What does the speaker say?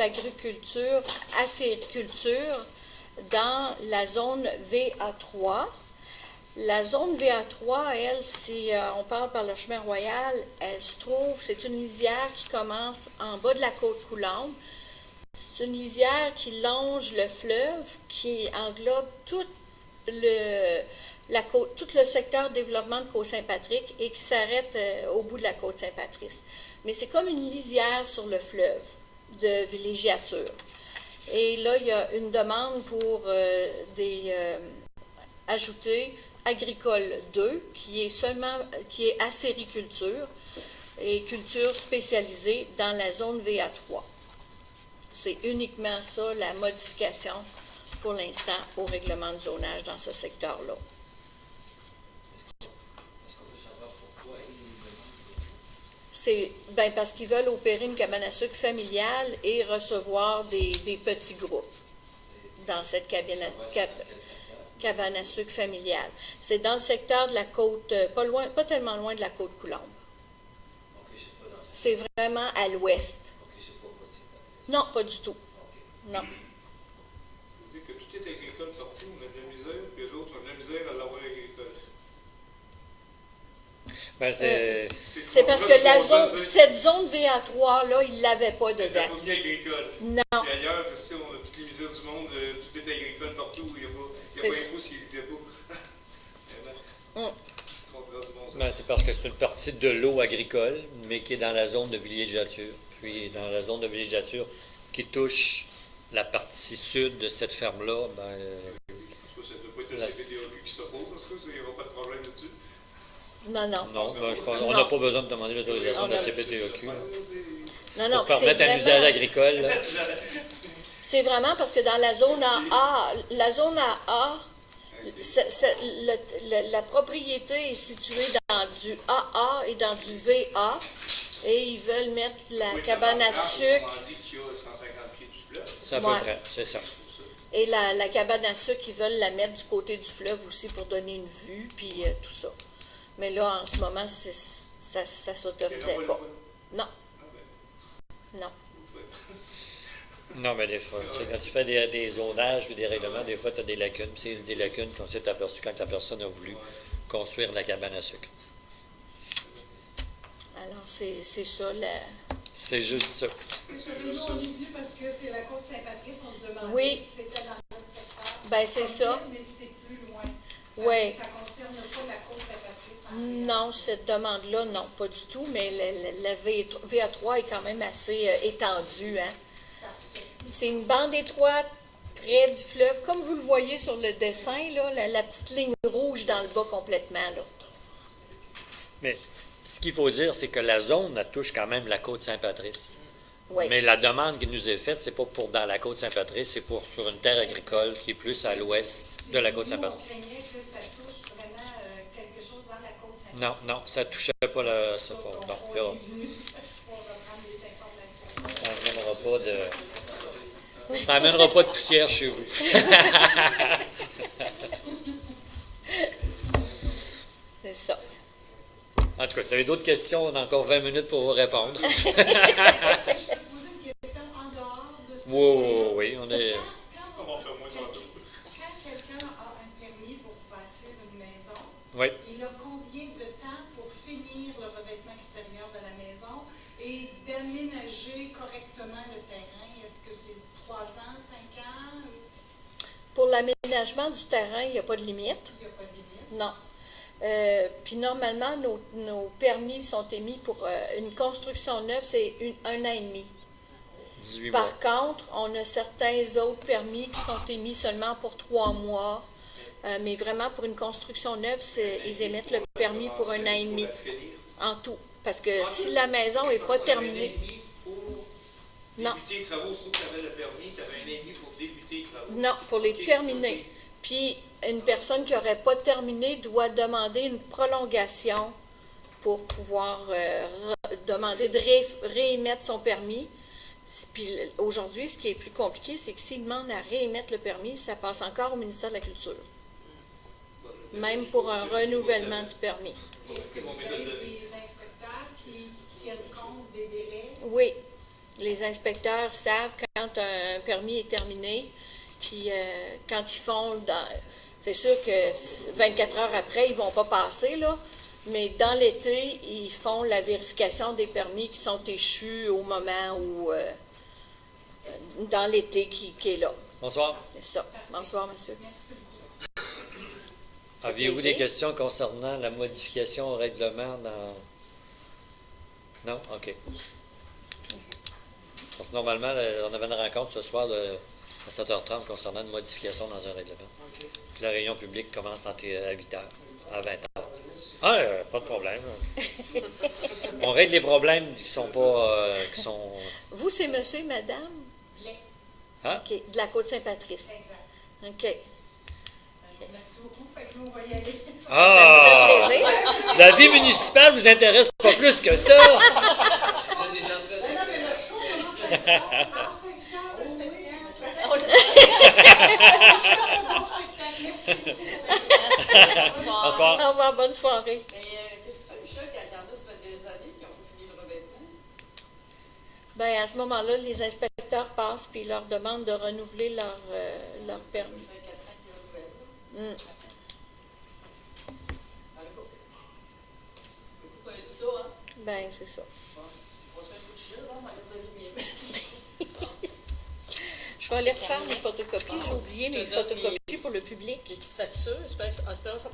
l'agriculture, acériculture, dans la zone VA3. La zone VA3, elle, si on parle par le chemin royal, elle se trouve, c'est une lisière qui commence en bas de la côte Coulombe. C'est une lisière qui longe le fleuve, qui englobe tout le secteur développement de Côte-Saint-Patrick et qui s'arrête au bout de la côte Saint-Patrice. Mais c'est comme une lisière sur le fleuve de villégiature. Et là, il y a une demande pour ajouter agricole 2, qui est acériculture et culture spécialisée dans la zone VA3. C'est uniquement ça, la modification pour l'instant au règlement de zonage dans ce secteur-là. C'est parce qu'ils veulent opérer une cabane à sucre familiale et recevoir des petits groupes dans cette cabane à sucre familiale. C'est dans le secteur de la côte, pas tellement loin de la côte Coulombe. C'est vraiment à l'ouest. Non, pas du tout. Non. Vous dites que tout est agricole partout, on a de la misère, puis les autres ont de la misère à l'avoir agricole. C'est parce que cette zone VA3, là, ils ne l'avaient pas dedans. Il n'y a pas mis agricole. Non. Puis ailleurs, si on a toutes les misères du monde, tout est agricole partout, il n'y a pas un coup s'il n'était pas. C'est parce que c'est une partie de l'eau agricole, mais qui est dans la zone de villégiature. Puis dans la zone de villégiature qui touche la partie sud de cette ferme-là, ça ne doit pas être le CPTAQ qui s'oppose, parce qu'il n'y aura pas de problème là-dessus. Non. Je pense qu'on n'a pas besoin de demander l'autorisation de la CPTAQ. Pour permettre un usage agricole. C'est vraiment parce que dans la zone AA, la propriété est située dans du AA et dans du VA, et ils veulent mettre la cabane à sucre. On dit qu'il y a 150 pieds du fleuve. C'est à peu près, c'est ça. Et la cabane à sucre, ils veulent la mettre du côté du fleuve aussi pour donner une vue, puis tout ça. Mais là, en ce moment, ça ne s'autorisait pas. Non. Non. Non, mais des fois, quand tu fais des zonages ou des règlements, des fois, tu as des lacunes. C'est des lacunes qu'on s'est aperçu quand la personne a voulu construire la cabane à sucre. Alors, c'est ça. C'est juste ça. C'est sur nous, on est venu parce que c'est la côte Saint-Patrice, on se demandait Oui. si c'était dans notre secteur. C'est ça. Mais c'est plus loin. Oui. Ça ne concerne pas la côte Saint-Patrice. Non, cette demande-là, non, pas du tout, mais la VA3 est quand même assez étendue. Hein? C'est une bande étroite près du fleuve, comme vous le voyez sur le dessin, là, la petite ligne rouge dans le bas complètement. Là. Mais ce qu'il faut dire, c'est que la zone, elle touche quand même la côte Saint-Patrice. Oui. Mais la demande qui nous est faite, c'est pas pour dans la côte Saint-Patrice, c'est pour sur une terre agricole qui est plus à l'ouest de la côte Saint-Patrice. On craignait que ça touche vraiment quelque chose dans la côte Saint-Patrice. Non, ça ne touchait pas la. C'est pas, non, On là, est venu pour reprendre les informations. ça n'amènera pas de. Ça n'amènera pas de poussière chez vous. C'est ça. En tout cas, si vous avez d'autres questions, on a encore 20 minutes pour vous répondre. Est-ce que je peux poser une question en dehors de ça? Oui, on est. On va faire moins tantôt. Quand quelqu'un a un permis pour bâtir une maison, Oui. il a combien de temps pour finir le revêtement extérieur de la maison et d'aménager correctement le terrain? Est-ce que c'est 3 ans, 5 ans? Pour l'aménagement du terrain, il n'y a pas de limite. Il n'y a pas de limite. Non. Puis normalement, nos permis sont émis pour une construction neuve, c'est 1 an et demi. 18 mois. Par contre, on a certains autres permis qui sont émis seulement pour 3 mois. Mais vraiment, pour une construction neuve, ils émettent le permis pour 1 an et demi en tout. Parce que si la maison n'est pas terminée. Non. Débuter les travaux, surtout que tu avais le permis, tu avais 1 an et demi pour débuter les travaux. Non, pour les terminer. Puis, une personne qui n'aurait pas terminé doit demander une prolongation pour pouvoir demander de réémettre son permis. Puis aujourd'hui, ce qui est plus compliqué, c'est que s'il demande à réémettre le permis, ça passe encore au ministère de la Culture. Même pour un renouvellement du permis. Est-ce que vous avez des inspecteurs qui tiennent compte des délais? Oui. Les inspecteurs savent quand un permis est terminé, puis quand ils font, c'est sûr que 24 heures après, ils ne vont pas passer, là, mais dans l'été, ils font la vérification des permis qui sont échus au moment où, dans l'été qui est là. Bonsoir. C'est ça. Bonsoir, monsieur. Merci beaucoup. Aviez-vous des questions concernant la modification au règlement dans... Non? OK. Parce que normalement, on avait une rencontre ce soir à 7h30 concernant une modification dans un règlement. Puis la réunion publique commence à 8h, à 20h. Ah, pas de problème. On règle les problèmes qui sont pas... qui sont... Vous, c'est monsieur et madame? Bien. Hein? OK. De la Côte-Saint-Patrice. Exact. OK. Ben, je vous remercie beaucoup. Fait que nous, on va y aller. Ah! Ça me fait plaisir. La vie municipale vous intéresse pas plus que ça! Non, mais le show commence à 8h. Inspecteur de spectacle. Bonsoir. Au revoir, bonne soirée. Mais qu'est-ce que ça, Michel, quand il y en a, ça fait des années qu'ils n'ont pas fini le revêtement? Bien, à ce moment-là, les inspecteurs passent puis ils leur demandent de renouveler leur permis. Ça fait 4 ans qu'ils renouvellent. Dans le coup. Le coup qu'on a dit ça, hein? Bien, c'est ça. Bon, on fait un coup de chien, là, on va leur donner mieux. Je vais aller refaire mes photocopies. J'ai oublié mes photocopies pour le public. Les petites factures, espérons que ça